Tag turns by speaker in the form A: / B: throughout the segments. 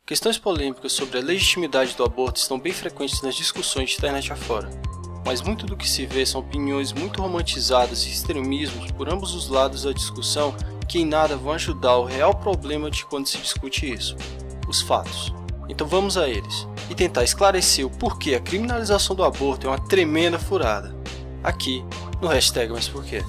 A: Questões polêmicas sobre a legitimidade do aborto estão bem frequentes nas discussões de internet afora, mas muito do que se vê são opiniões muito romantizadas e extremismos por ambos os lados da discussão que em nada vão ajudar o real problema de quando se discute isso, os fatos. Então vamos a eles, e tentar esclarecer o porquê a criminalização do aborto é uma tremenda furada, aqui no hashtag Mas Por Quê?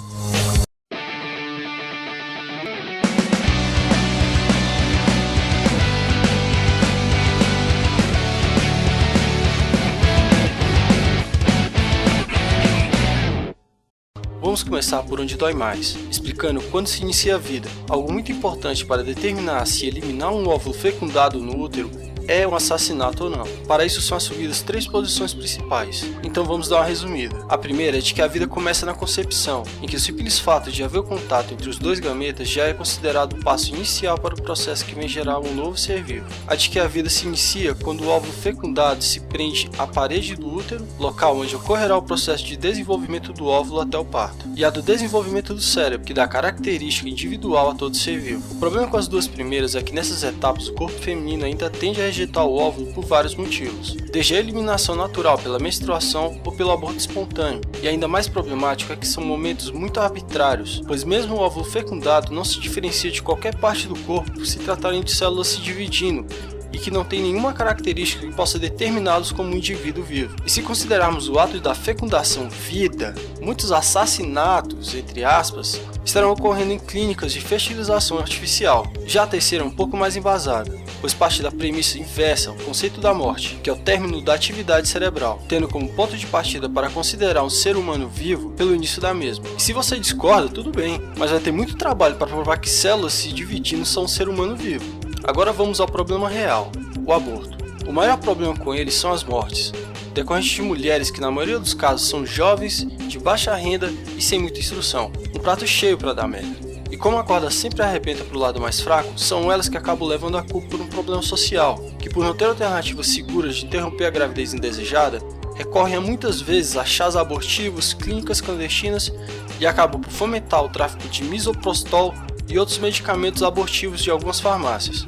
A: Vamos começar por onde dói mais, explicando quando se inicia a vida. Algo muito importante para determinar se eliminar um óvulo fecundado no útero é um assassinato ou não. Para isso são assumidas 3 posições principais, então vamos dar uma resumida. A primeira é de que a vida começa na concepção, em que o simples fato de haver o contato entre os dois gametas já é considerado o passo inicial para o processo que vem gerar um novo ser vivo. A de que a vida se inicia quando o óvulo fecundado se prende à parede do útero, local onde ocorrerá o processo de desenvolvimento do óvulo até o parto. E a do desenvolvimento do cérebro, que dá característica individual a todo ser vivo. O problema com as duas primeiras é que nessas etapas o corpo feminino ainda tende a rejeitar o óvulo por vários motivos, desde a eliminação natural pela menstruação ou pelo aborto espontâneo, e ainda mais problemático é que são momentos muito arbitrários, pois mesmo o óvulo fecundado não se diferencia de qualquer parte do corpo por se tratarem de células se dividindo, e que não tem nenhuma característica que possa determiná-los como um indivíduo vivo. E se considerarmos o ato da fecundação vida, muitos assassinatos, entre aspas, estarão ocorrendo em clínicas de fertilização artificial. Já a terceira é um pouco mais embasada, pois parte da premissa inversa, o conceito da morte, que é o término da atividade cerebral, tendo como ponto de partida para considerar um ser humano vivo pelo início da mesma. E se você discorda, tudo bem, mas vai ter muito trabalho para provar que células se dividindo são um ser humano vivo. Agora vamos ao problema real, o aborto. O maior problema com ele são as mortes, decorrentes de mulheres que na maioria dos casos são jovens, de baixa renda e sem muita instrução. Um prato cheio para dar merda. E como a corda sempre arrebenta para o lado mais fraco, são elas que acabam levando a culpa por um problema social, que por não ter alternativas seguras de interromper a gravidez indesejada, recorrem a muitas vezes a chás abortivos, clínicas clandestinas e acabam por fomentar o tráfico de misoprostol e outros medicamentos abortivos de algumas farmácias.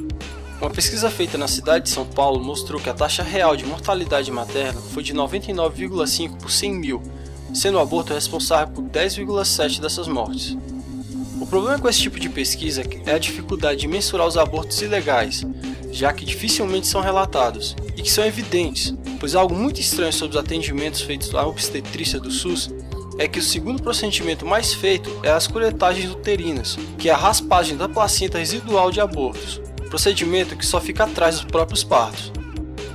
A: Uma pesquisa feita na cidade de São Paulo mostrou que a taxa real de mortalidade materna foi de 99,5 por 100 mil, sendo o aborto responsável por 10,7 dessas mortes. O problema com esse tipo de pesquisa é a dificuldade de mensurar os abortos ilegais, já que dificilmente são relatados, e que são evidentes, pois algo muito estranho sobre os atendimentos feitos na obstetrícia do SUS é que o segundo procedimento mais feito é as curetagens uterinas, que é a raspagem da placenta residual de abortos, procedimento que só fica atrás dos próprios partos.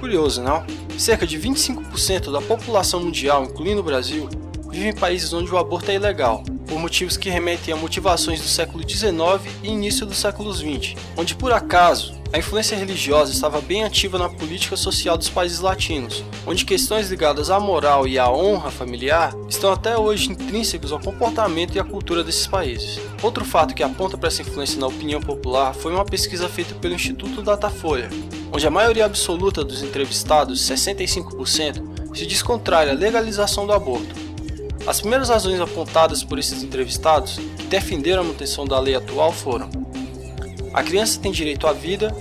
A: Curioso, não? Cerca de 25% da população mundial, incluindo o Brasil, vive em países onde o aborto é ilegal, por motivos que remetem a motivações do século XIX e início dos séculos XX, onde por acaso a influência religiosa estava bem ativa na política social dos países latinos, onde questões ligadas à moral e à honra familiar estão até hoje intrínsecos ao comportamento e à cultura desses países. Outro fato que aponta para essa influência na opinião popular foi uma pesquisa feita pelo Instituto Datafolha, onde a maioria absoluta dos entrevistados, 65%, se diz contrária à legalização do aborto. As primeiras razões apontadas por esses entrevistados que defenderam a manutenção da lei atual foram: a criança tem direito à vida,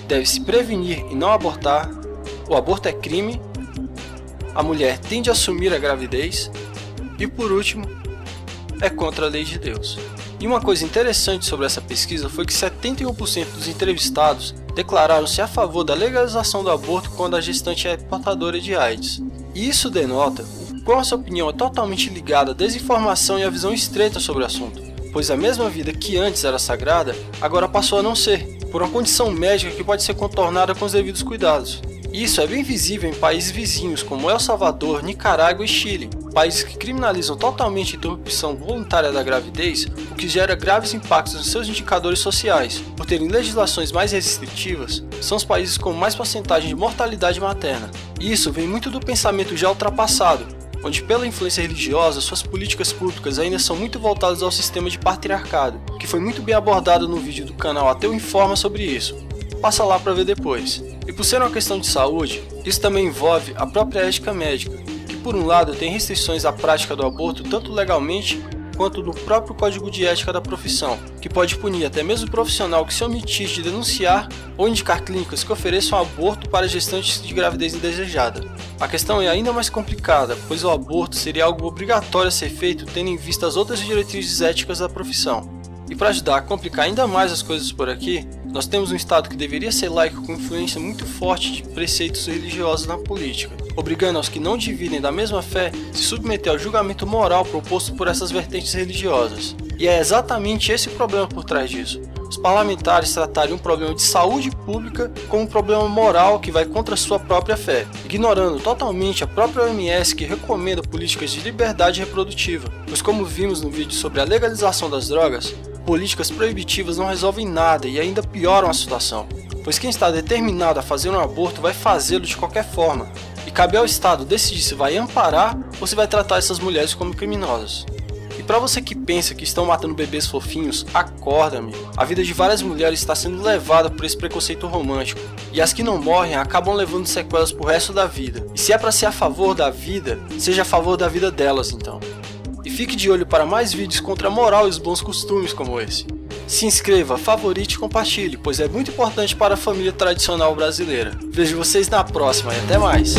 A: deve se prevenir e não abortar, o aborto é crime, a mulher tem de assumir a gravidez e, por último, é contra a lei de Deus. E uma coisa interessante sobre essa pesquisa foi que 71% dos entrevistados declararam-se a favor da legalização do aborto quando a gestante é portadora de AIDS. E isso denota o quão essa opinião é totalmente ligada à desinformação e à visão estreita sobre o assunto, pois a mesma vida que antes era sagrada, agora passou a não ser, por uma condição médica que pode ser contornada com os devidos cuidados. Isso é bem visível em países vizinhos como El Salvador, Nicarágua e Chile, países que criminalizam totalmente a interrupção voluntária da gravidez, o que gera graves impactos nos seus indicadores sociais. Por terem legislações mais restritivas, são os países com mais porcentagem de mortalidade materna. E isso vem muito do pensamento já ultrapassado, onde pela influência religiosa suas políticas públicas ainda são muito voltadas ao sistema de patriarcado, que foi muito bem abordado no vídeo do canal Ateu Informa sobre isso. Passa lá para ver depois. E por ser uma questão de saúde, isso também envolve a própria ética médica, que por um lado tem restrições à prática do aborto tanto legalmente quanto no próprio Código de Ética da profissão, que pode punir até mesmo o profissional que se omitir de denunciar ou indicar clínicas que ofereçam aborto para gestantes de gravidez indesejada. A questão é ainda mais complicada, pois o aborto seria algo obrigatório a ser feito tendo em vista as outras diretrizes éticas da profissão. E para ajudar a complicar ainda mais as coisas por aqui, nós temos um Estado que deveria ser laico com influência muito forte de preceitos religiosos na política, obrigando aos que não dividem da mesma fé se submeter ao julgamento moral proposto por essas vertentes religiosas. E é exatamente esse o problema por trás disso. Os parlamentares tratarem um problema de saúde pública como um problema moral que vai contra a sua própria fé, ignorando totalmente a própria OMS que recomenda políticas de liberdade reprodutiva, pois como vimos no vídeo sobre a legalização das drogas, políticas proibitivas não resolvem nada e ainda pioram a situação, pois quem está determinado a fazer um aborto vai fazê-lo de qualquer forma, e cabe ao Estado decidir se vai amparar ou se vai tratar essas mulheres como criminosas. E para você que pensa que estão matando bebês fofinhos, acorda-me. A vida de várias mulheres está sendo levada por esse preconceito romântico, e as que não morrem acabam levando sequelas pro resto da vida. E se é para ser a favor da vida, seja a favor da vida delas então. E fique de olho para mais vídeos contra a moral e os bons costumes como esse. Se inscreva, favorite e compartilhe, pois é muito importante para a família tradicional brasileira. Vejo vocês na próxima e até mais!